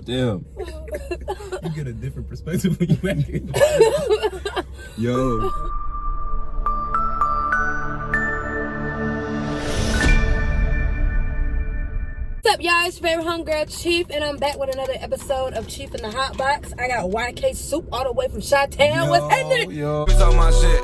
Damn. You get a different perspective when you back in. Yo. What's up, y'all? It's your favorite homegirl, Chief, and I'm back with another episode of Chief in the Hotbox. I got Yk Supe all the way from Chi-Town. What's happening? Yo. Talk my shit.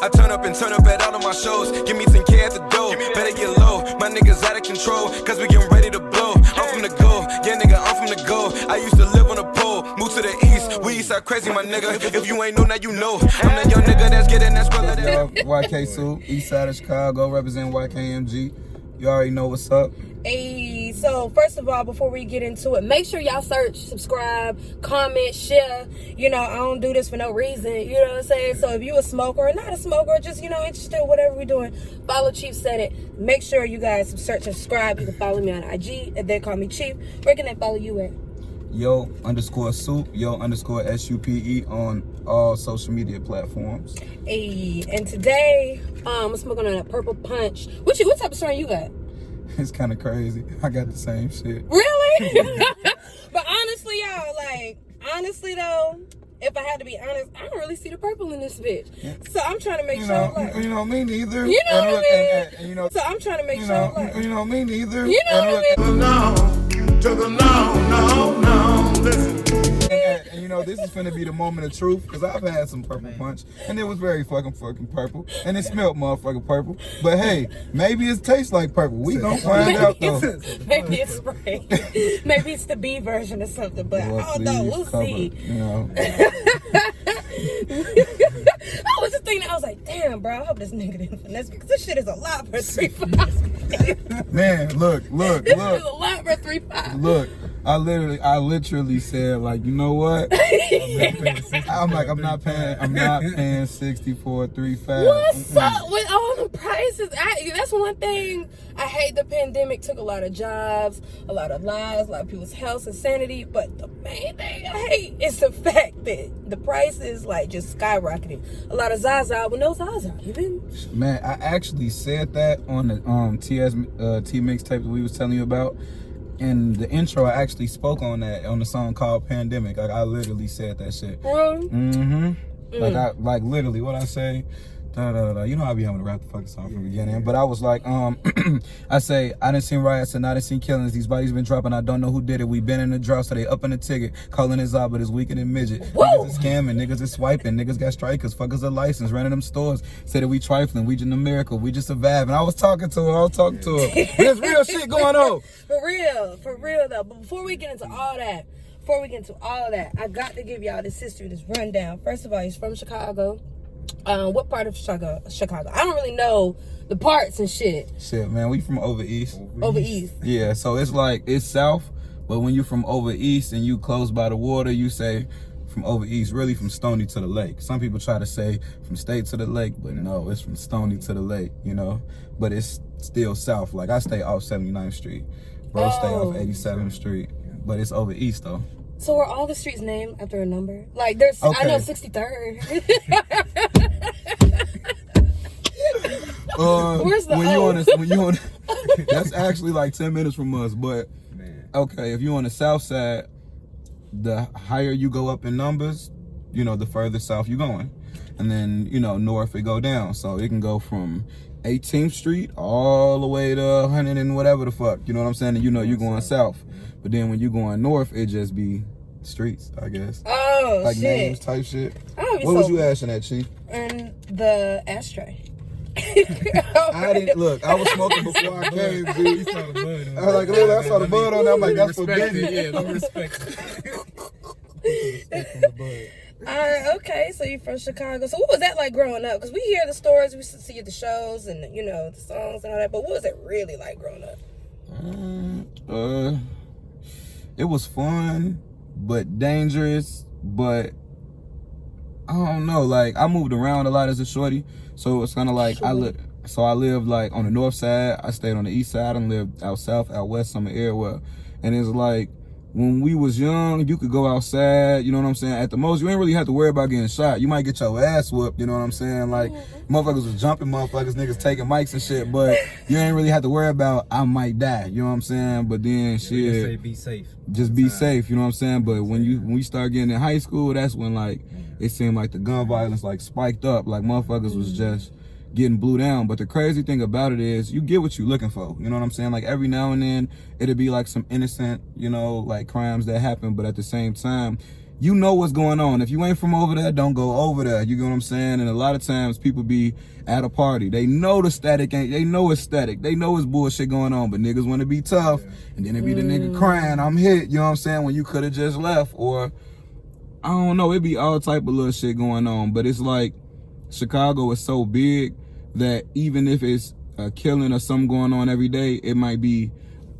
I turn up at all of my shows. Give me some K at the door. Better get low. My niggas out of control. Cause we getting ready to blow. I'm from the go. Yeah, nigga, I'm from the go. I used to live on the pole. Move to the east. We east side crazy, my nigga. If you ain't know, now you know. I'm that young nigga that's getting that spell of that. Yk Supe, east side of Chicago, represent YKMG. You already know what's up. Hey, so first of all, before we get into it, make sure y'all search, subscribe, comment, share. You know, I don't do this for no reason. You know what I'm saying? So if you a smoker or not a smoker, just, you know, interested in whatever we're doing, follow Chief Said It. Make sure you guys search and subscribe. You can follow me on IG, and then call me Chief. Where can they follow you at? Yo_Supe, Yo_SUPE on all social media platforms. Hey, and today, I'm smoking on a purple punch. What type of strain you got? It's kind of crazy. I got the same shit. Really? But honestly, y'all, honestly though, if I had to be honest, I don't really see the purple in this bitch. Yeah. So I'm trying to make sure. Me neither. You know what I mean? And so I'm trying to make sure. Me neither. You know what I mean? No, listen. And you know, this is finna be the moment of truth, because I've had some purple punch, and it was very fucking purple, and it smelled motherfucking purple. But hey, maybe it tastes like purple. We gonna find out though. Maybe it's spray. Maybe it's the B version or something, but I don't know. We'll see. You know. I was just thinking, I was like, damn, bro, I hope this nigga didn't finesse me, because this shit is a lot for 3.5. Man, look. This is a lot for 3.5. Look. I literally said, like, you know what? I'm not paying 60 for a 3.5. What's up with all the prices? That's one thing I hate. The pandemic took a lot of jobs, a lot of lives, a lot of people's health and sanity. But the main thing I hate is the fact that the price is like just skyrocketing. A lot of Zaza with no Zaza even. Man, I actually said that on the TST mixtape that we was telling you about. In the intro, I actually spoke on that on the song called Pandemic. Like, I literally said that shit. Really? Mm-hmm. Like literally what I say. You know I be having to rap the fucking song from the beginning. But I was like, I say, I done seen riots and I done seen killings. These bodies been dropping. I don't know who did it. We been in the drought, so they up in the ticket. Calling it Zob, but it's weaker than midget. Whoa. Niggas is scamming. Niggas is swiping. Niggas got strikers. Fuckers are licensed. Running them stores. Say that we trifling. We just a miracle. We just survive. And I was talking to her. There's real shit going on. For real though. But before we get into all that, I got to give y'all this history, this rundown. First of all, he's from Chicago. What part of Chicago? I don't really know the parts and shit. Shit, man, we from over east. Over east. Yeah, so it's south, but when you from over east and you close by the water, you say from over east, really from Stony to the lake. Some people try to say from state to the lake, but no, it's from Stony to the lake, you know. But it's still south. Like, I stay off 79th Street. Bro, stay off 87th Street. But it's over east though. So are all the streets named after a number? Like, there's, okay. I know 63rd. Where's the when you on that's actually like 10 minutes from us. But okay, if you on the south side, the higher you go up in numbers, you know, the further south you going. And then, you know, north it go down. So it can go from 18th Street all the way to 100 and whatever the fuck. You know what I'm saying? And you know you're going south. But then when you going north, it just be streets, I guess. Oh, like shit. Names type shit. What was you asking at, Chief? And the ashtray. I didn't look. I was smoking before I came, dude. I was like, look, I saw the bud on there. I'm like, that's forbidden. Yeah, no respect. Okay, so you're from Chicago. So what was that like growing up? Because we hear the stories, we see at the shows and, you know, the songs and all that. But what was it really like growing up? It was fun, but dangerous. But I don't know. Like, I moved around a lot as a shorty, so it's kind of like I lived like on the north side. I stayed on the east side and lived out south, out west, somewhere everywhere. And it's like when we was young, you could go outside, you know what I'm saying? At the most, you ain't really have to worry about getting shot. You might get your ass whooped, you know what I'm saying? Like, motherfuckers was jumping motherfuckers, niggas taking mics and shit, but you ain't really have to worry about, I might die, you know what I'm saying? But then, shit. Just say be safe. Just be safe, you know what I'm saying? But when we start getting in high school, that's when, like, it seemed like the gun violence, like, spiked up. Like, motherfuckers was just getting blew down. But the crazy thing about it is you get what you're looking for, you know what I'm saying? Like, every now and then it'll be like some innocent, you know, like crimes that happen, but at the same time, you know what's going on. If you ain't from over there, don't go over there, you know what I'm saying? And a lot of times people be at a party, they know the static ain't, they know it's static, they know it's bullshit going on, but niggas want to be tough, and then it be the nigga crying, I'm hit, you know what I'm saying, when you could have just left. Or I don't know, it be all type of little shit going on. But it's like Chicago is so big that even if it's a killing or something going on every day, it might be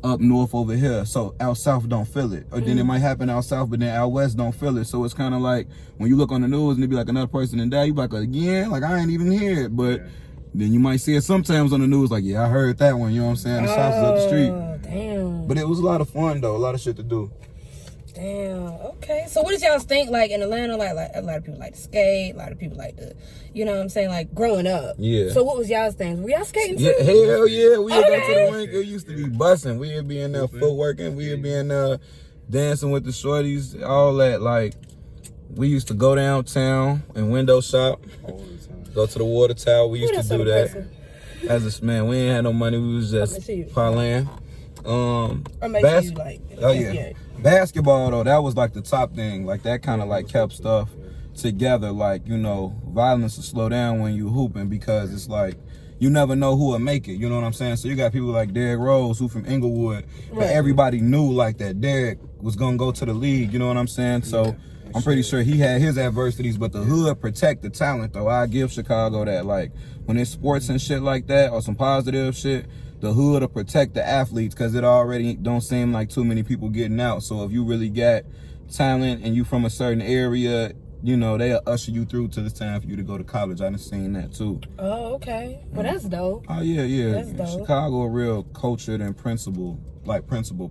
up north over here, so out south don't feel it. Or then it might happen out south, but then out west don't feel it. So it's kind of like when you look on the news and it be like another person and die, you be like, again? Like, I ain't even hear it. But then you might see it sometimes on the news, like, yeah, I heard that one, you know what I'm saying? The south is up the street. Damn. But it was a lot of fun though, a lot of shit to do. Damn. Okay. So what did y'all think, like, in Atlanta? Like a lot of people like to skate. A lot of people like to, you know what I'm saying, like, growing up. Yeah. So what was y'all's things? Were y'all skating too? Yeah, hell yeah. We would go to the rink. It used to be busting. We'd be in there footworking. We'd be in there dancing with the shorties, all that. Like, we used to go downtown and window shop. Go to the water tower. We used to do that. As a man, we ain't had no money. We was just parlaying. Basketball though, that was like the top thing. Like, that kind of like kept stuff together. Like, you know, violence will slow down when you hooping, because it's like you never know who will make it, you know what I'm saying? So you got people like Derrick Rose, who from Inglewood, but everybody knew like that Derrick was gonna go to the league, you know what I'm saying? So I'm pretty sure he had his adversities, but the hood protect the talent though. I give Chicago that. Like, when it's sports and shit like that, or some positive shit, the hood will protect the athletes, because it already don't seem like too many people getting out. So if you really got talent and you from a certain area, you know, they'll usher you through to the time for you to go to college. I done seen that too. Oh, okay. Well, that's dope. Oh, yeah. That's dope. Chicago a real cultured and principled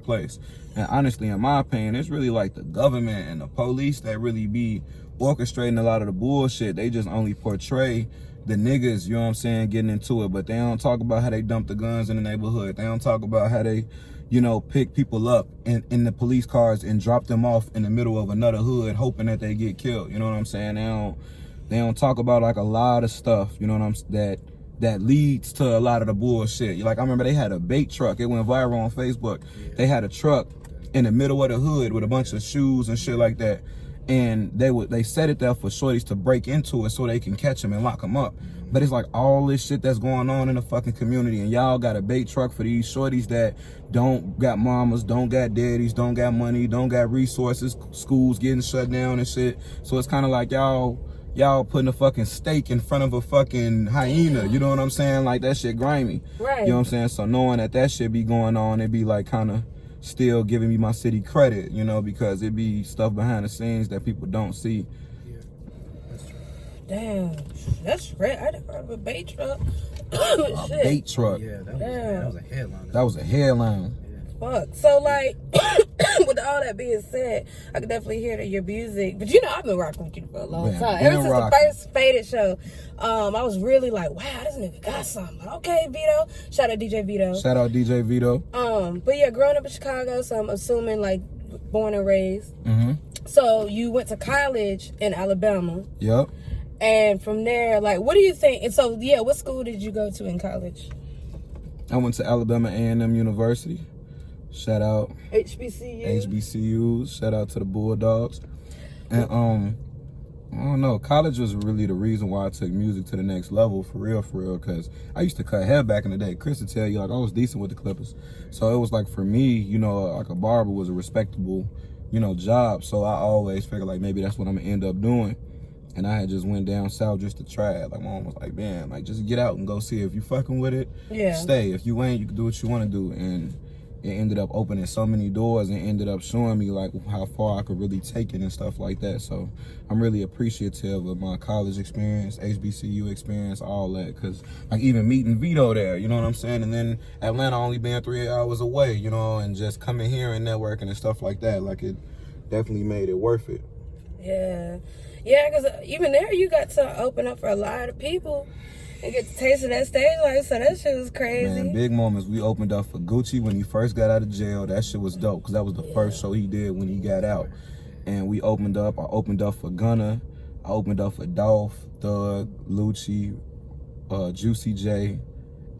place. And honestly, in my opinion, it's really like the government and the police that really be orchestrating a lot of the bullshit. They just only portray the niggas, you know what I'm saying, getting into it, but they don't talk about how they dump the guns in the neighborhood. They don't talk about how they, you know, pick people up in the police cars and drop them off in the middle of another hood, hoping that they get killed. You know what I'm saying? They don't talk about like a lot of stuff, you know what I'm saying, that leads to a lot of the bullshit. Like, I remember they had a bait truck. It went viral on Facebook. They had a truck in the middle of the hood with a bunch of shoes and shit like that. And they set it there for shorties to break into it so they can catch them and lock them up. But it's like all this shit that's going on in the fucking community, and y'all got a bait truck for these shorties that don't got mamas, don't got daddies, don't got money, don't got resources, schools getting shut down and shit. So it's kind of like y'all putting a fucking steak in front of a fucking hyena, you know what I'm saying? Like, that shit grimy. Right. You know what I'm saying? So knowing that shit be going on, it be like kind of still giving me my city credit, you know, because it be stuff behind the scenes that people don't see. Yeah, that's true. Damn, that's great. I didn't have a bait truck. A bait truck. Yeah, that was a headline. That was a headline. Fuck. So, like, with all that being said, I can definitely hear that your music, but you know, I've been rocking with you for a long time. Ever since the first Faded show, I was really like, wow, this nigga got something. Okay, Vito. Shout out DJ Vito. But yeah, growing up in Chicago, so I'm assuming, like, born and raised. Mm-hmm. So you went to college in Alabama. Yep. And from there, like, what do you think? And so, yeah, what school did you go to in college? I went to Alabama A&M University. Shout out HBCUs. Shout out to the Bulldogs. And I don't know, college was really the reason why I took music to the next level, for real, because I used to cut hair back in the day. Chris would tell you, like, I was decent with the clippers. So it was like, for me, you know, like, a barber was a respectable, you know, job. So I always figured like maybe that's what I'm gonna end up doing. And I had just went down south just to try it. Like, my mom was like, man, like, just get out and go see if you fucking with it. Yeah. Stay. If you ain't, you can do what you want to do. And it ended up opening so many doors and ended up showing me like how far I could really take it and stuff like that. So I'm really appreciative of my college experience, HBCU experience, all that. Cause like even meeting Vito there, you know what I'm saying? And then Atlanta only being 3 hours away, you know, and just coming here and networking and stuff like that. Like it definitely made it worth it. Yeah. Yeah, because even there you got to open up for a lot of people and get to taste of that stage life, so that shit was crazy. Man, big moments. We opened up for Gucci when he first got out of jail. That shit was dope because that was the first show he did when he got out. And we opened up. I opened up for Gunna. I opened up for Dolph, Thug, Lucci, Juicy J,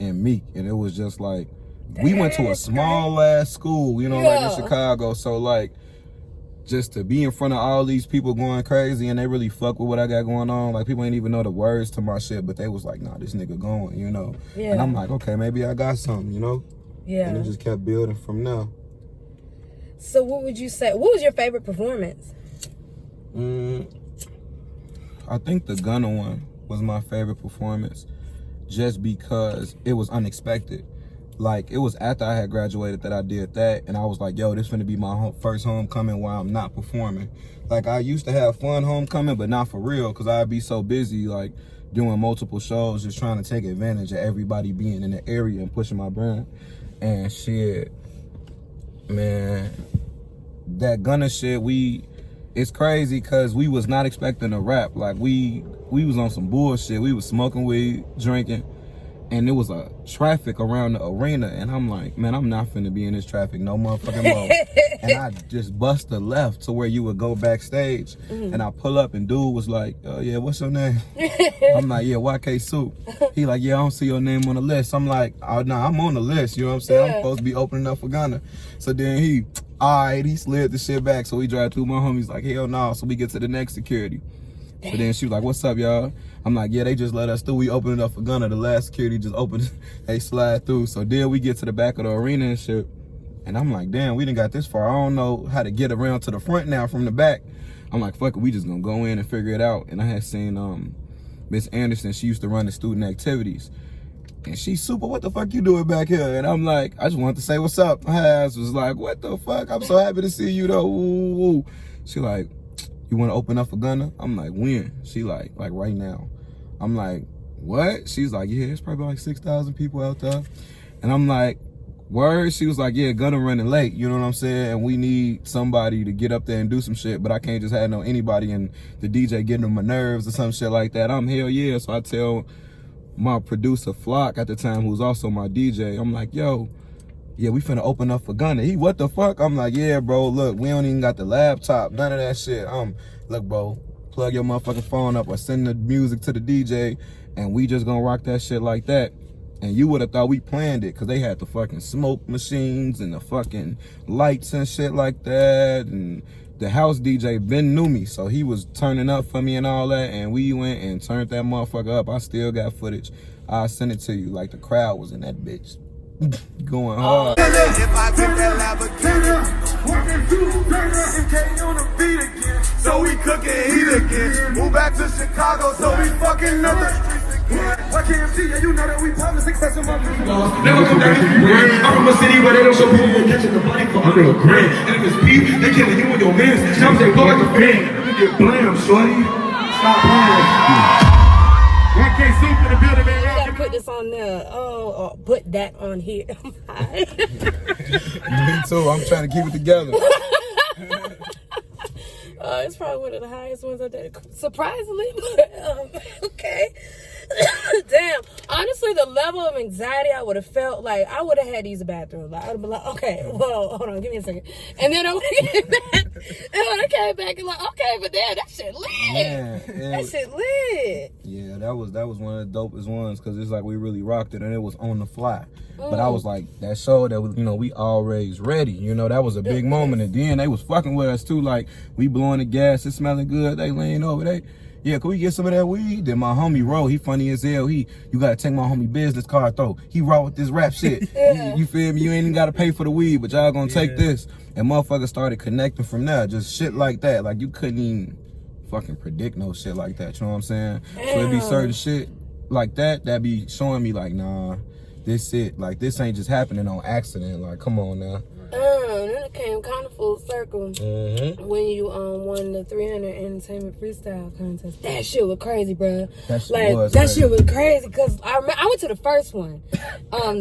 and Meek. And it was just like, we went to a small ass school, you know, like in Chicago. So like, just to be in front of all these people going crazy and they really fuck with what I got going on. Like people ain't even know the words to my shit, but they was like, nah, this nigga going, you know. Yeah. And I'm like, okay, maybe I got something, you know. Yeah. And it just kept building from there. So what would you say? What was your favorite performance? I think the Gunna one was my favorite performance, just because it was unexpected. Like, it was after I had graduated that I did that, and I was like, yo, this finna be my first homecoming while I'm not performing. Like, I used to have fun homecoming, but not for real, because I'd be so busy, like, doing multiple shows, just trying to take advantage of everybody being in the area and pushing my brand. And shit, man, that Gunna shit, it's crazy, because we was not expecting to rap. Like, we was on some bullshit. We was smoking weed, drinking. And there was a traffic around the arena, and I'm like, man, I'm not finna be in this traffic no motherfucking more. And I just bust a left to where you would go backstage, and I pull up, and dude was like, yeah, what's your name? I'm like, yeah, Yk Supe. He like, yeah, I don't see your name on the list. I'm like, oh, nah, I'm on the list, you know what I'm saying? I'm supposed to be opening up for Gunna. So then he slid the shit back, so we drive through. My homies like, hell no. So we get to the next security. So then she was like, what's up, y'all? I'm like, yeah, they just let us through. We opened it up for Gunna. The last security just opened, they slide through. So then we get to the back of the arena and shit. And I'm like, damn, we done got this far. I don't know how to get around to the front now from the back. I'm like, fuck it, we just gonna go in and figure it out. And I had seen Miss Anderson, she used to run the student activities. And she's super, what the fuck you doing back here? And I'm like, I just wanted to say what's up. Her ass was like, what the fuck? I'm so happy to see you though. Ooh. She like, you want to open up for Gunna? I'm like, when? She like right now. I'm like, what? She's like, yeah, it's probably like 6,000 people out there. And I'm like, word? She was like, yeah, Gunna running late, you know what I'm saying? And we need somebody to get up there and do some shit, but I can't just have anybody and the DJ getting on my nerves or some shit like that. I'm hell yeah. So I tell my producer Flock at the time, who's also my DJ, I'm like, yo, yeah, we finna open up for Gunna. He, what the fuck? I'm like, yeah, bro, look, we don't even got the laptop, none of that shit. Look, bro, plug your motherfucking phone up or send the music to the DJ, and we just gonna rock that shit like that. And you would have thought we planned it, because they had the fucking smoke machines and the fucking lights and shit like that. And the house DJ, Ben knew me, so he was turning up for me and all that, and we went and turned that motherfucker up. I still got footage. I'll send it to you. Like, the crowd was in that bitch. Going hard. If I took that Lamborghini, on the beat again. So we cook and eat again. Move back to Chicago, so we fucking up the streets again. Why can't see you know that we public success in my never come down to grand. I'm from a city where they don't show people catching the body for under a grand. And if it's beef, they killing you and your mans. Some say go like a fan. You get blammed, shorty. Stop playing. Yk Supe in the building, man. Put this on there. Oh, put that on here. Me too. I'm trying to keep it together. It's probably one of the highest ones I did, surprisingly. But, okay. Damn. Honestly, the level of anxiety I would have felt, like, I would have had to use the bathroom. Like, I would have been like, okay, well, hold on, give me a second. And then I would have came back. And when I came back, and like, okay, but damn, that shit lit. Man, that shit lit. Yeah, that was one of the dopest ones, because it's like we really rocked it, and it was on the fly. But I was like, that show that was, we always ready. That was a big moment. And then they was fucking with us too. Like, we blowing the gas, it's smelling good. They laying over. Yeah, can we get some of that weed? Then my homie Ro, he funny as hell. You gotta take my homie business card though. He raw with this rap shit. You feel me? You ain't even gotta pay for the weed, but y'all gonna take this. And motherfuckers started connecting from there. Just shit like that. Like, you couldn't even fucking predict no shit like that. You know what I'm saying? So it'd be certain shit like that be showing me like, nah, this it. Like, this ain't just happening on accident. Like, come on now. Then it came kind of full circle Mm-hmm. when you won the 300 Entertainment Freestyle Contest. That shit was crazy, bro. That shit Like, was that crazy. shit was crazy because I went to the first one,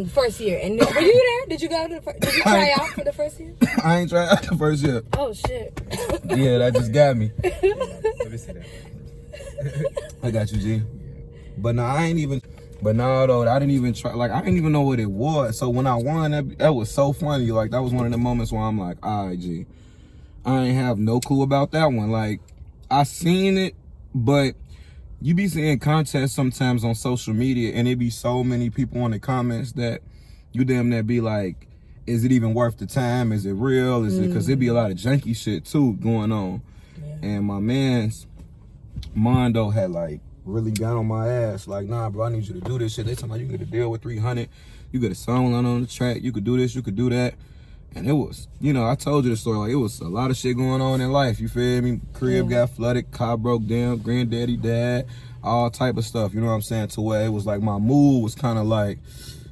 first year. And were you there? Did you go to the first? Did you try out for the first year? I ain't tried out the first year. Oh shit. Yeah, that just got me. Let me see that. I got you, G. But no, I ain't even. But no, though, I didn't even try. Like, I didn't even know what it was. So when I won, that was so funny. Like, that was one of the moments where I'm like, all right, G. I ain't have no clue about that one. Like, I seen it, but you be seeing contests sometimes on social media, and it be so many people in the comments that you damn near be like, is it even worth the time? Is it real? Is it? Because it be a lot of janky shit too going on. Yeah. And my man's Mondo had like really got on my ass. Like, nah, bro, I need you to do this shit. They talking about you get a deal with 300. You get a song on the track. You could do this. You could do that. And it was, you know, I told you the story. Like, it was a lot of shit going on in life. You feel me? Crib got flooded. Car broke down. Granddaddy died. All type of stuff. You know what I'm saying? To where it was like my mood was kind of like,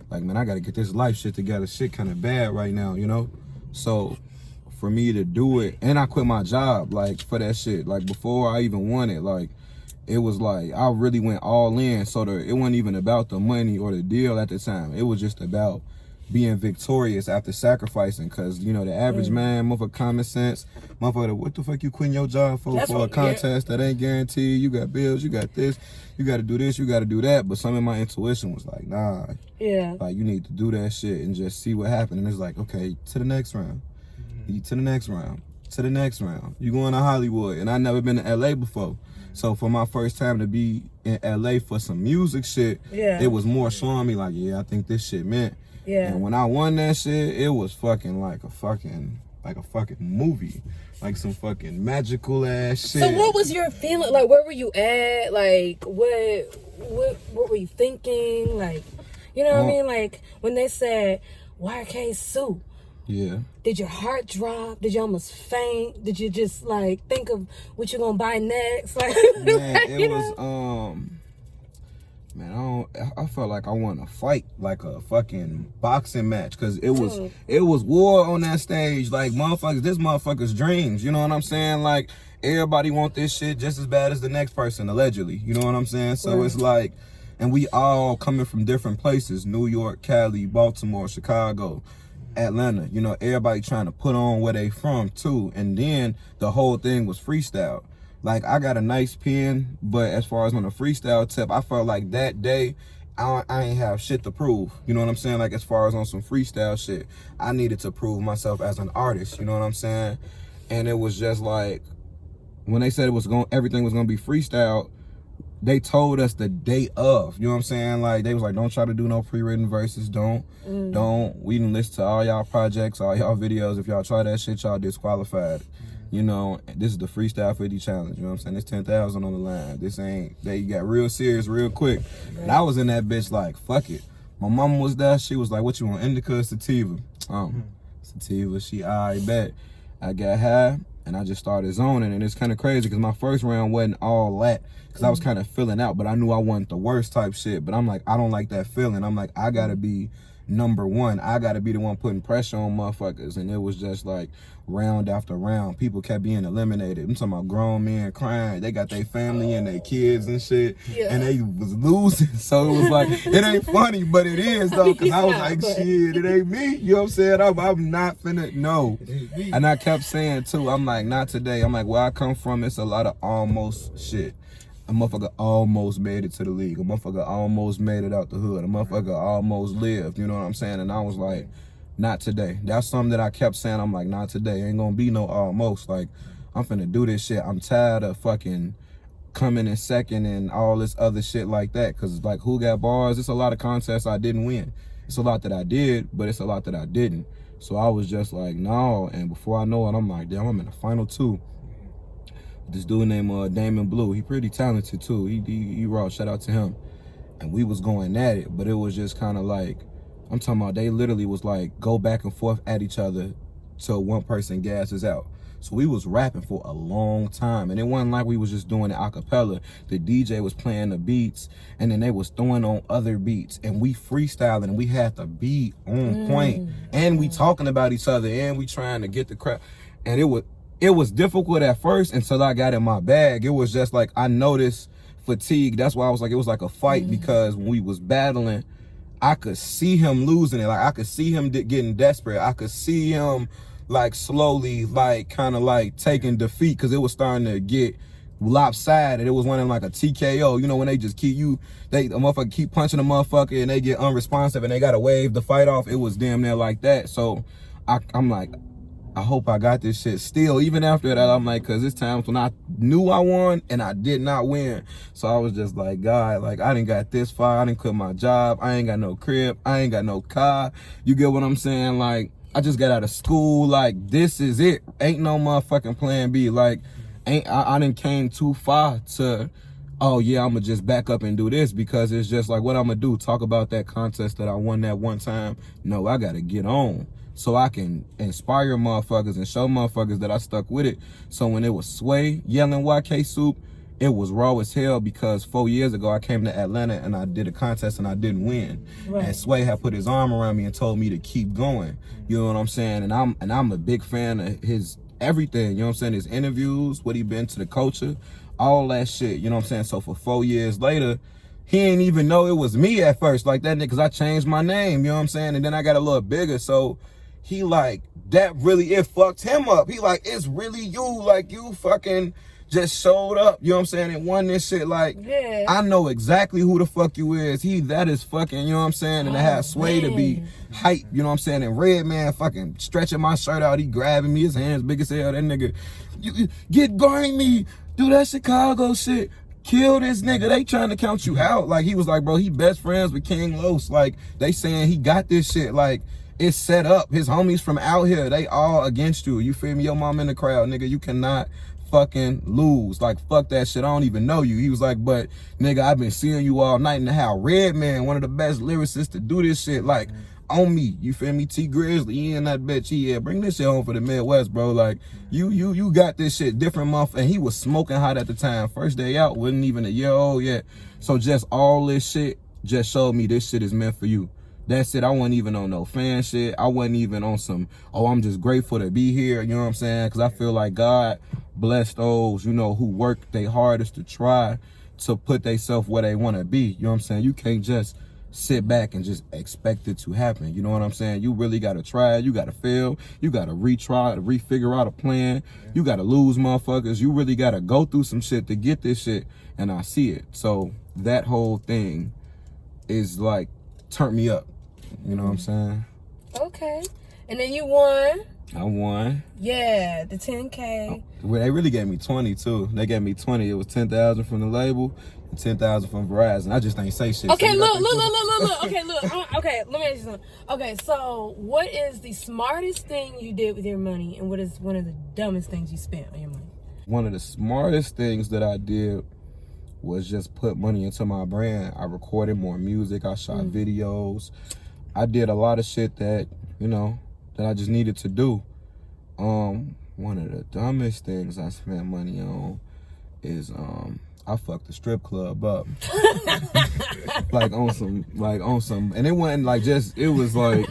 man, I got to get this life shit together. Shit kind of bad right now, you know? So for me to do it, and I quit my job, like, for that shit. Like, before I even won it, like, it was like, I really went all in. So it wasn't even about the money or the deal at the time. It was just about being victorious after sacrificing. Cause, you know, the average man, motherfucker, common sense, motherfucker, what the fuck you quitting your job for a contest that ain't guaranteed? You got bills, you got this, you got to do this, you got to do that. But some of my intuition was like, nah. Yeah. Like, you need to do that shit and just see what happened. And it's like, okay, to the next round. To the next round. To the next round. You going to Hollywood. And I never been to LA before. So for my first time to be in LA for some music shit, it was more showing me like, yeah, I think this shit meant. Yeah. And when I won that shit, it was fucking like a fucking movie. Like some fucking magical ass shit. So what was your feeling? Like, where were you at? Like, what were you thinking? Like, you know what I mean? Like, when they said Yk Supe. Yeah. Did your heart drop? Did you almost faint? Did you just like think of what you're gonna buy next? Like, man, it was man, I felt like I wanted to fight like a fucking boxing match, cause it was war on that stage. Like, this motherfucker's dreams. You know what I'm saying? Like, everybody want this shit just as bad as the next person, allegedly. You know what I'm saying? So it's like, and we all coming from different places: New York, Cali, Baltimore, Chicago, Atlanta. You know, everybody trying to put on where they from too. And then the whole thing was freestyle. Like, I got a nice pen, but as far as on a freestyle tip, I felt like that day I ain't have shit to prove. You know what I'm saying? Like, as far as on some freestyle shit, I needed to prove myself as an artist. You know what I'm saying? And it was just like, when they said everything was gonna be freestyle, they told us the day of. You know what I'm saying? Like, they was like, don't try to do no pre-written verses. Don't. We didn't listen to all y'all projects, all y'all videos. If y'all try that shit, y'all disqualified. You know, this is the Freestyle 50 challenge. You know what I'm saying? It's 10,000 on the line. This ain't, they got real serious real quick. And I was in that bitch like, fuck it. My mama was there. She was like, what you want, indica or sativa? Sativa. She, I bet. I got high and I just started zoning. And it's kind of crazy because my first round wasn't all that. Because I was kind of feeling out, but I knew I wasn't the worst type shit. But I'm like, I don't like that feeling. I'm like, I got to be number one. I got to be the one putting pressure on motherfuckers. And it was just like round after round, people kept being eliminated. I'm talking about grown men crying. They got their family and their kids and shit. Yeah. And they was losing. So it was like, it ain't funny, but it is though. Cause I was like, shit, it ain't me. You know what I'm saying? I'm not finna, no. And I kept saying too, I'm like, not today. I'm like, where I come from, it's a lot of almost shit. A motherfucker almost made it to the league. A motherfucker almost made it out the hood. A motherfucker almost lived. You know what I'm saying? And I was like, not today. That's something that I kept saying. I'm like, not today. Ain't gonna be no almost. Like, I'm finna do this shit. I'm tired of fucking coming in second and all this other shit like that. Cause like, who got bars? It's a lot of contests I didn't win. It's a lot that I did, but it's a lot that I didn't. So I was just like, no. And before I know it, I'm like, damn, I'm in the final two. This dude named Damon Blue, he pretty talented too. He raw, shout out to him. And we was going at it, but it was just kind of like, I'm talking about they literally was like, go back and forth at each other till one person gasses out. So we was rapping for a long time. And it wasn't like we was just doing it a cappella. The DJ was playing the beats, and then they was throwing on other beats. And we freestyling, and we had to be on point. And we talking about each other, and we trying to get the crowd. And it was difficult at first until I got in my bag. It was just like, I noticed fatigue. That's why I was like, it was like a fight, because when we was battling, I could see him losing it. Like, I could see him getting desperate. I could see him like slowly, like kind of like taking defeat, because it was starting to get lopsided. It was running like a TKO. You know, when they just keep the motherfucker keep punching the motherfucker and they get unresponsive and they gotta wave the fight off. It was damn near like that. So I'm like, I hope I got this shit still. Even after that, I'm like, because there's times when I knew I won and I did not win. So I was just like, God, like, I didn't got this far. I didn't quit my job. I ain't got no crib. I ain't got no car. You get what I'm saying? Like, I just got out of school. Like, this is it. Ain't no motherfucking plan B. Like, I done came too far to, oh yeah, I'm gonna just back up and do this, because it's just like, what I'm gonna do? Talk about that contest that I won that one time? No, I gotta get on, so I can inspire motherfuckers and show motherfuckers that I stuck with it. So when it was Sway yelling Yk Supe, it was raw as hell, because 4 years ago I came to Atlanta and I did a contest and I didn't win. Right. And Sway had put his arm around me and told me to keep going. You know what I'm saying? And I'm a big fan of his everything. You know what I'm saying? His interviews, what he been to the culture, all that shit. You know what I'm saying? So for 4 years later, he ain't even know it was me at first, like that nigga, because I changed my name. You know what I'm saying? And then I got a little bigger, so he like, that really, it fucked him up. He like, it's really you, like, you fucking just showed up, you know what I'm saying, and won this shit. Like, yeah. I know exactly who the fuck you is. That is fucking, you know what I'm saying, and to have Sway to be hype, you know what I'm saying, and Redman fucking stretching my shirt out, he grabbing me, his hands big as hell, that nigga, you get grimy, do that Chicago shit, kill this nigga, they trying to count you out. Like, he was like, bro, he best friends with King Los, like, they saying he got this shit, like, it's set up. His homies from out here, they all against you. You feel me? Your mom in the crowd, nigga. You cannot fucking lose. Like, fuck that shit. I don't even know you. He was like, but nigga, I've been seeing you all night in the house. Redman, one of the best lyricists to do this shit. Like, on me. You feel me? T Grizzly, he in that bitch. Yeah, bring this shit home for the Midwest, bro. Like, you got this shit. Different month. And he was smoking hot at the time. First day out, wasn't even a year old yet. So just all this shit just showed me this shit is meant for you. That's it. I wasn't even on no fan shit. I wasn't even on some, oh, I'm just grateful to be here. You know what I'm saying? Because I feel like God bless those, you know, who work their hardest to try to put themselves where they want to be. You know what I'm saying? You can't just sit back and just expect it to happen. You know what I'm saying? You really got to try. You got to fail. You got to retry, to refigure out a plan. You got to lose motherfuckers. You really got to go through some shit to get this shit. And I see it. So that whole thing is like, turned me up. You know what I'm saying? Okay. And then you won. I won. Yeah, the 10K. Well, they really gave me 20 too. They gave me 20. It was 10,000 from the label and 10,000 from Verizon. I just ain't say shit. Okay, so look. Okay, look. Okay, let me ask you something. Okay, so what is the smartest thing you did with your money, and what is one of the dumbest things you spent on your money? One of the smartest things that I did was just put money into my brand. I recorded more music. I shot videos. I did a lot of shit that, you know, that I just needed to do. One of the dumbest things I spent money on is I fucked the strip club up. like on some, and it wasn't like just, it was like,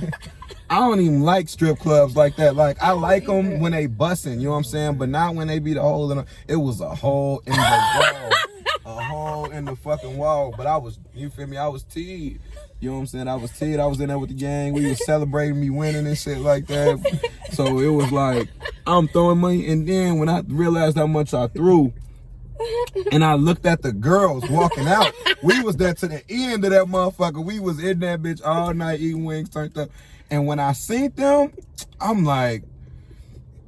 I don't even like strip clubs like that. Like, I like them when they bussin', you know what I'm saying? But not when they be the hole in it was a hole in the wall. A hole in the fucking wall. But I was, you feel me? I was teed. You know what I'm saying? I was teed. I was in there with the gang. We was celebrating me winning and shit like that. So it was like, I'm throwing money. And then when I realized how much I threw, and I looked at the girls walking out, we was there to the end of that motherfucker. We was in that bitch all night eating wings, turned up. And when I seen them, I'm like,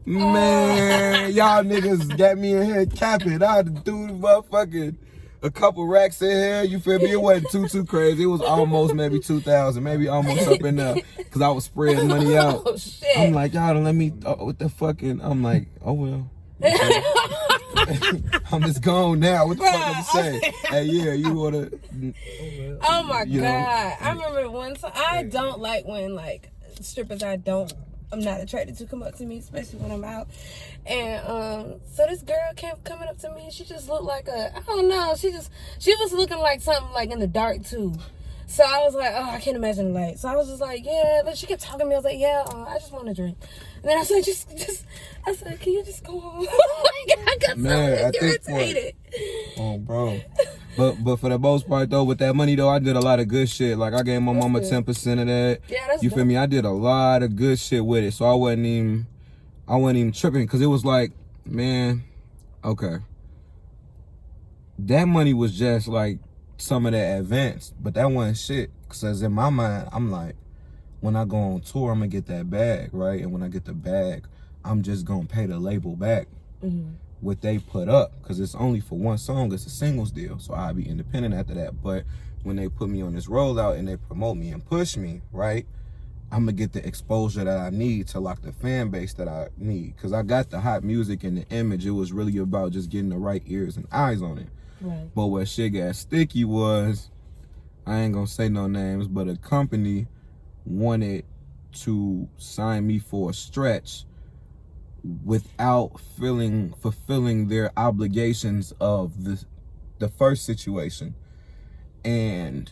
man, y'all niggas got me in here capping. I had to do the motherfucking a couple racks in here, you feel me? It wasn't too crazy. It was almost maybe 2,000, maybe almost up in there, because I was spreading money out. Oh, shit. I'm like, y'all don't let me, what the fucking, I'm like, oh well. I'm just gone now. What the fuck I'm saying? Hey, yeah, you wanna? Oh my god! I remember one time. I don't like when like strippers I don't I'm not attracted to come up to me, especially when I'm out. And so this girl kept coming up to me, and she just looked like I don't know, she was looking like something like in the dark too. So I was like, oh, I can't imagine the light. So I was just like, yeah. But she kept talking to me. I was like, yeah, I just want to drink. And then I said, I said, can you just go on? I got so irritated. Oh, bro. But for the most part though, with that money though, I did a lot of good shit. Like I gave my mama 10% of that. Yeah, that's you feel me? I did a lot of good shit with it. So I wasn't even tripping, because it was like, man, okay. That money was just like some of that advance, but that wasn't shit. Cause in my mind, I'm like, when I go on tour, I'm gonna get that bag, right? And when I get the bag, I'm just gonna pay the label back what they put up, because it's only for one song. It's a singles deal, so I'll be independent after that. But when they put me on this rollout and they promote me and push me, right, I'm gonna get the exposure that I need to lock the fan base that I need, because I got the hot music and the image. It was really about just getting the right ears and eyes on it. Right. But what shit got sticky was, I ain't gonna say no names, but a company wanted to sign me for a stretch without fulfilling their obligations of the first situation. And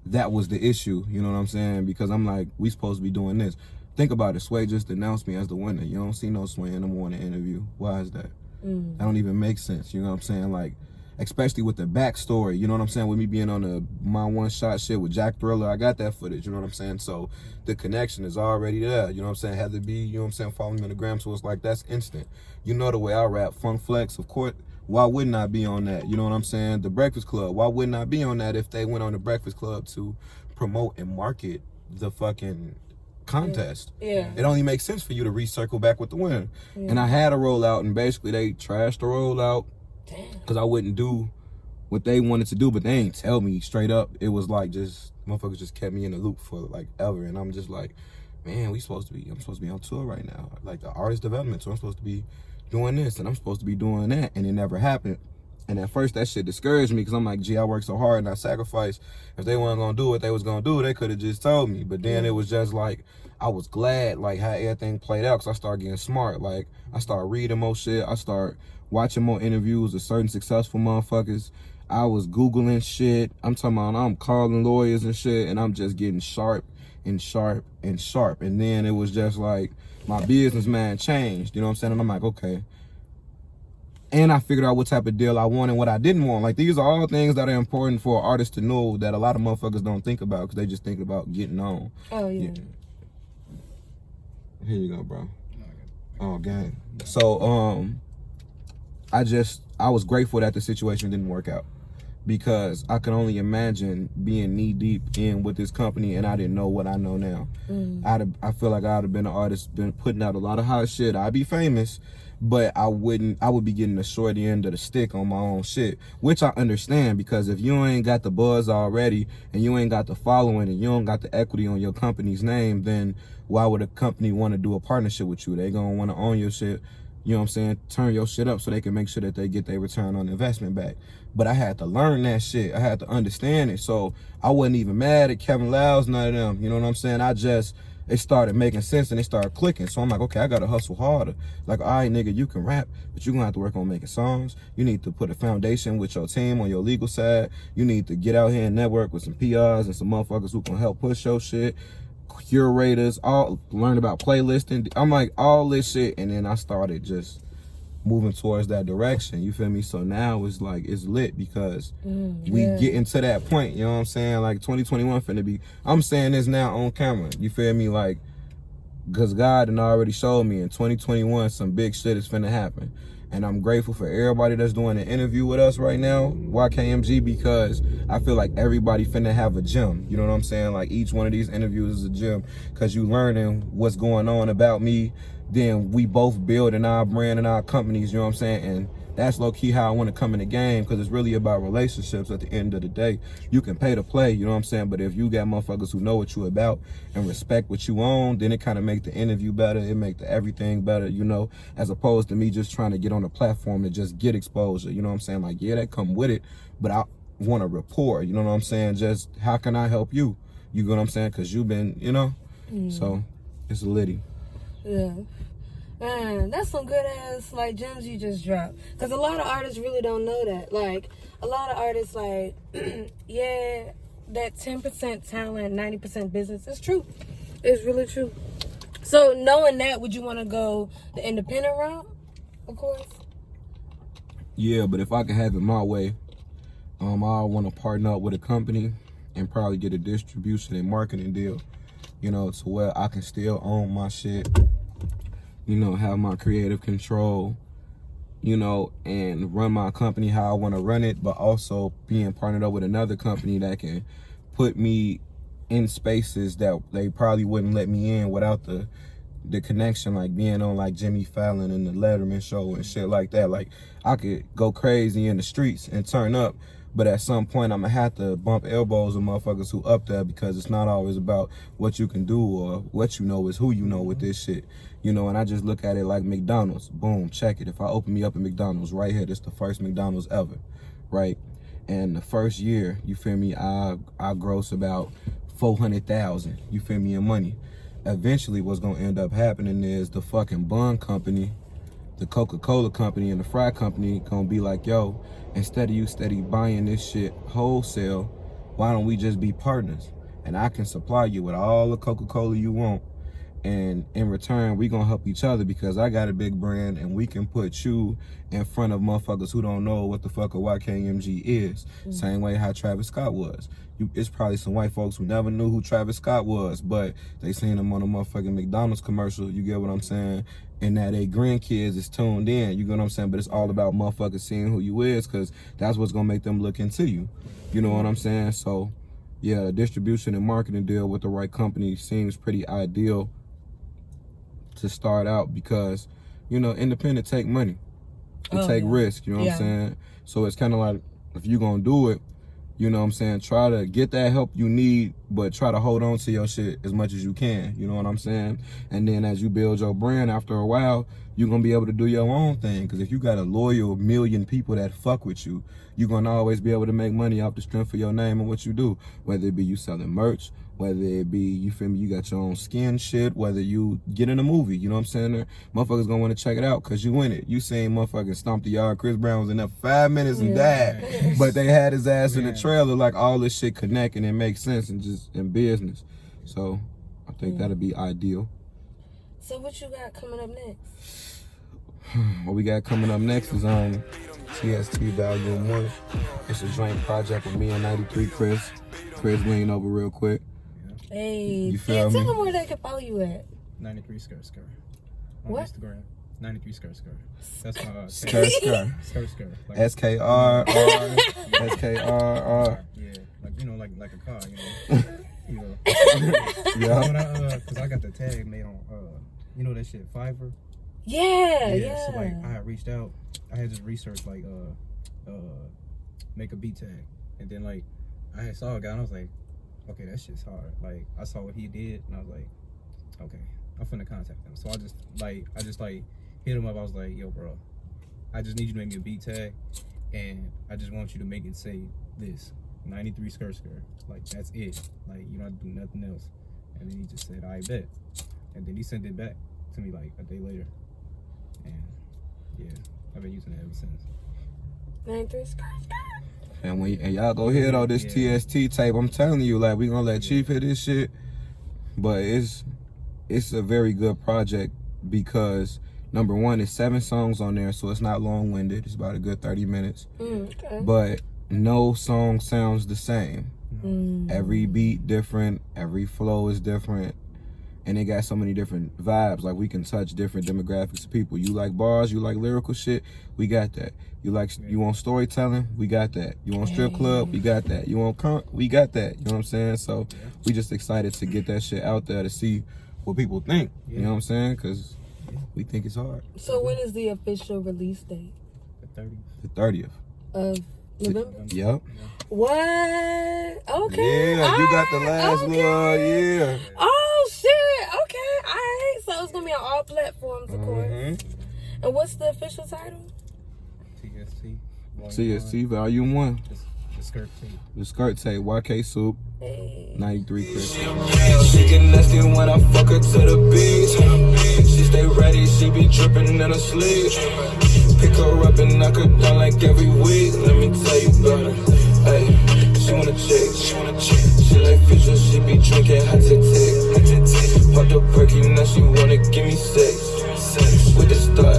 that was the issue, you know what I'm saying? Because I'm like, we supposed to be doing this. Think about it, Sway just announced me as the winner. You don't see no Sway in the morning interview. Why is that? That don't even make sense, you know what I'm saying? Like, especially with the backstory, you know what I'm saying? With me being on the My One Shot shit with Jack Thriller, I got that footage, you know what I'm saying? So the connection is already there, you know what I'm saying? Had to be, you know what I'm saying, follow me on the gram, so it's like, that's instant. You know the way I rap, Funk Flex, of course, why wouldn't I be on that? You know what I'm saying? The Breakfast Club, why wouldn't I be on that if they went on the Breakfast Club to promote and market the fucking contest? Yeah. It only makes sense for you to recircle back with the winner. And I had a rollout, and basically they trashed the rollout because I wouldn't do what they wanted to do, but they ain't tell me straight up. It was like, just motherfuckers just kept me in the loop for like ever, and I'm just like, man, I'm supposed to be on tour right now, like the artist development tour. I'm supposed to be doing this and I'm supposed to be doing that, and it never happened. And at first that shit discouraged me, because I'm like, gee, I worked so hard and I sacrificed. If they weren't gonna do what they was gonna do, they could have just told me. But then it was just like, I was glad like how everything played out, because I started getting smart. Like, I started reading more shit, I started watching more interviews of certain successful motherfuckers. I was Googling shit. I'm talking about, I'm calling lawyers and shit, and I'm just getting sharp and sharp and sharp. And then it was just like, my business mind changed, you know what I'm saying? And I'm like, okay. And I figured out what type of deal I want and what I didn't want. Like, these are all things that are important for artists to know that a lot of motherfuckers don't think about, because they just think about getting on. Oh, yeah. Here you go, bro. Oh, gang. So, I was grateful that the situation didn't work out, because I could only imagine being knee deep in with this company and I didn't know what I know now. I feel like I'd have been an artist, been putting out a lot of hot shit. I'd be famous, but I would be getting the shorty end of the stick on my own shit, which I understand, because if you ain't got the buzz already and you ain't got the following and you don't got the equity on your company's name, then why would a company want to do a partnership with you? They gonna want to own your shit, you know what I'm saying, turn your shit up so they can make sure that they get their return on investment back. But I had to learn that shit. I had to understand it. So I wasn't even mad at Kevin Lyles, none of them, you know what I'm saying? It started making sense and it started clicking. So I'm like, okay, I gotta hustle harder. Like, all right, nigga, you can rap, but you're gonna have to work on making songs. You need to put a foundation with your team on your legal side. You need to get out here and network with some PRs and some motherfuckers who can help push your shit. Curators, all learn about playlisting. I'm like, all this shit. And then I started just moving towards that direction, you feel me? So now it's like, it's lit, because we getting to that point, you know what I'm saying? Like, 2021 finna be, I'm saying this now on camera, you feel me? Like, because God done already showed me in 2021 some big shit is finna happen. And I'm grateful for everybody that's doing an interview with us right now, YKMG, because I feel like everybody finna have a gem. You know what I'm saying? Like, each one of these interviews is a gem, because you learning what's going on about me. Then we both building our brand and our companies, you know what I'm saying? And that's low-key how I want to come in the game, because it's really about relationships at the end of the day. You can pay to play, you know what I'm saying? But if you got motherfuckers who know what you about and respect what you own, then it kind of make the interview better. It make the everything better, you know, as opposed to me just trying to get on the platform to just get exposure, you know what I'm saying? Like, yeah, that come with it, but I want a rapport, you know what I'm saying? Just, how can I help you? You know what I'm saying? Because you've been, you know? So, it's litty. Yeah. Man, that's some good ass like gems you just dropped. Cause a lot of artists really don't know that. Like a lot of artists like, yeah, that 10% talent, 90% business. It's true. It's really true. So knowing that, would you want to go the independent route? Of course. Yeah, but if I could have it my way, I want to partner up with a company and probably get a distribution and marketing deal, you know, to where I can still own my shit, you know, have my creative control, you know, and run my company how I want to run it, but also being partnered up with another company that can put me in spaces that they probably wouldn't let me in without the connection, like being on like Jimmy Fallon and the Letterman show and shit like that. Like I could go crazy in the streets and turn up, but at some point I'm gonna have to bump elbows with motherfuckers who up there, because it's not always about what you can do or what you know, is who you know with this shit, you know. And I just look at it like McDonald's. Boom, check it. If I open me up at McDonald's right here, this the first McDonald's ever, right? And the first year, you feel me, I gross about 400,000, you feel me, in money. Eventually what's gonna end up happening is the fucking bun company, the Coca-Cola company and the fry company gonna be like, yo, instead of you steady buying this shit wholesale, why don't we just be partners? And I can supply you with all the Coca-Cola you want, and in return we gonna help each other because I got a big brand, and we can put you in front of motherfuckers who don't know what the fuck a YKMG is. Same way how Travis Scott was. It's probably some white folks who never knew who Travis Scott was, but they seen him on a motherfucking McDonald's commercial, you get what I'm saying? And now they grandkids is tuned in, you get what I'm saying? But it's all about motherfuckers seeing who you is, because that's what's gonna make them look into you, you know what I'm saying? So yeah, a distribution and marketing deal with the right company seems pretty ideal to start out, because, you know, independent take money. It take risk, you know what I'm saying? So it's kind of like, if you're gonna do it, you know what I'm saying, try to get that help you need, but try to hold on to your shit as much as you can, you know what I'm saying? And then as you build your brand, after a while, you're gonna be able to do your own thing, because if you got a loyal million people that fuck with you, you're gonna always be able to make money off the strength of your name and what you do, whether it be you selling merch, whether it be, you feel me, you got your own skin shit, whether you get in a movie, you know what I'm saying? Motherfuckers gonna wanna check it out because you in it. You seen motherfucking stomp the yard, Chris Brown was in there for 5 minutes and died, but they had his ass in the trailer. Like, all this shit connect and it makes sense and just in business. So I think that'll be ideal. So what you got coming up next? What we got coming up next is TST Volume 1. It's a joint project with me and 93 Chris. Chris, lean over real quick. Hey, You feel me? tell them where they can follow you at. 93 Skirt Skirt. On What? Instagram. 93 Skirt Skirt. That's my Skirt. Skirt Skirt. Like, SKRR. SKRR. Yeah, like, you know, like a car, you know. You know. Yeah. When cause I got the tag made on you know that shit, Fiverr. Yeah. So like I had reached out, I had just researched like make a beat tag, and then like I had saw a guy and I was like, okay, that shit's hard. Like I saw what he did and I was like, okay, I'm finna contact him. So I just hit him up. I was like, yo bro, I just need you to make me a beat tag, and I just want you to make it say this 93 Skirt Skirt. Like that's it. Like you don't have to do nothing else. And then he just said, I bet. And then he sent it back to me like a day later. And yeah, I've been using it ever since. 93 Skirt Skirt. And y'all go hit on this TST tape. I'm telling you, like, we gonna let Chief hit this shit. But it's a very good project because, number one, it's 7 songs on there, so it's not long-winded. It's about a good 30 minutes. Okay. But no song sounds the same. Every beat different, every flow is different, and it got so many different vibes. Like, we can touch different demographics of people. You like bars, you like lyrical shit, we got that. You want storytelling, we got that. You want strip club, we got that. You want crunk, we got that. You know what I'm saying? So we just excited to get that shit out there to see what people think. You know what I'm saying? Because we think it's hard. So when is the official release date? The 30th. The 30th. Of November? Yep. What? Okay. Yeah, you got the last okay. little, yeah. Oh shit. Okay. Alright. So it's gonna be on all platforms, of course. And what's the official title? TST Volume 1. The Skirt Tape. The Skirt Tape, Yk Supe, Hey. 93 Chris. She get nasty when I fuck her to the beach. stay ready, she be dripping in her sleep. Pick her up and knock her down like every week. Let me tell you about her. Ay, she wanna check. She like Future, she be drinking hot tick. Pop the perky, now she wanna give me sex. With the start,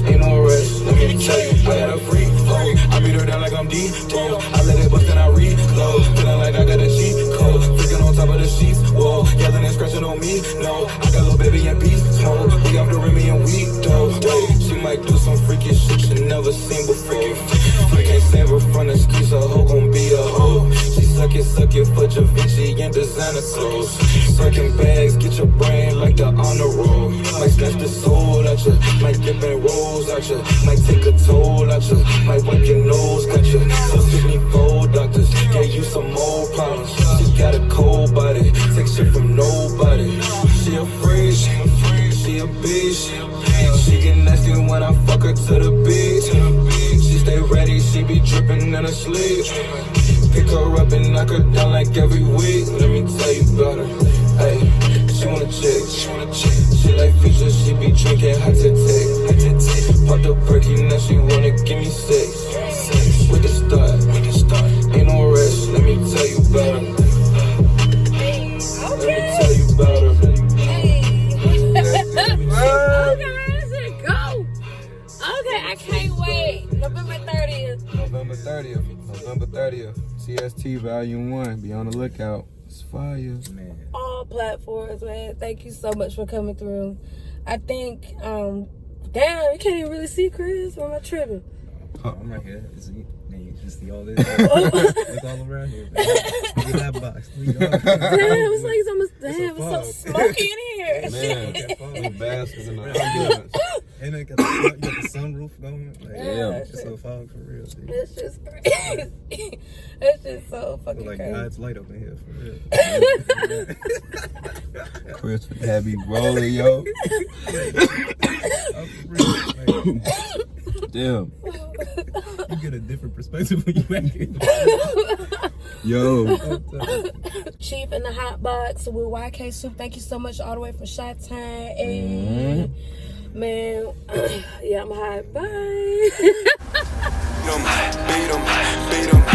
ain't no rest. Let me tell you, I got a free flow. I beat her down like I'm D-Bo. I let it bust and I reload. Feeling like I got a cheat code. Freaking on top of the sheets, whoa. Yelling and scratching on me, no. I got little baby and beast mode. We off the Remy and weak though. She might do some freaky shit she never seen before. Can't save her from the streets, a hoe gon' be a hoe. She suck it for Javinci and designer clothes. Sucking bags, get your brain like the honor roll. Might snatch the soul out ya, might dip and rolls out ya, might take a toll out ya, might wipe your nose, got ya. So sick me four doctors, gave you some more problems. She got a cold body, take shit from nobody. She afraid, she a bitch. She get nasty when I fuck her to the beach. She stay ready, she be dripping in her sleep. Pick her up and knock her down like every week. Let me tell you about her. Ay, she wanna check. She like Future, she be drinking hot tick. Pop the perky, now she wanna give me sex. With the start, ain't no rest. Let me tell you about her. Let me tell you about her. Okay, I can't wait. November 30th. TST Volume 1. Be on the lookout. It's fire. Man. All platforms, man. Thank you so much for coming through. I think, damn, you can't even really see Chris. Or am I tripping? I'm right here. Man, you just see all this. It's all around here. Hotbox. Damn, it's like it's almost, damn, it's so smoky in here. Man, the bastards in the ambulance. And then you got the sunroof going. Like, Yeah. It's so fog for real. Dude. It's just crazy. It's just so fucking Like crazy. God's light up in here for real. Chris would have me rolling, yo. Damn. You get a different perspective when you back here. Yo. Chief in the Hotbox with Yk Supe. Thank you so much all the way from Chi-Town. Hey. Man, yeah, I'm high. Bye. Beat 'em.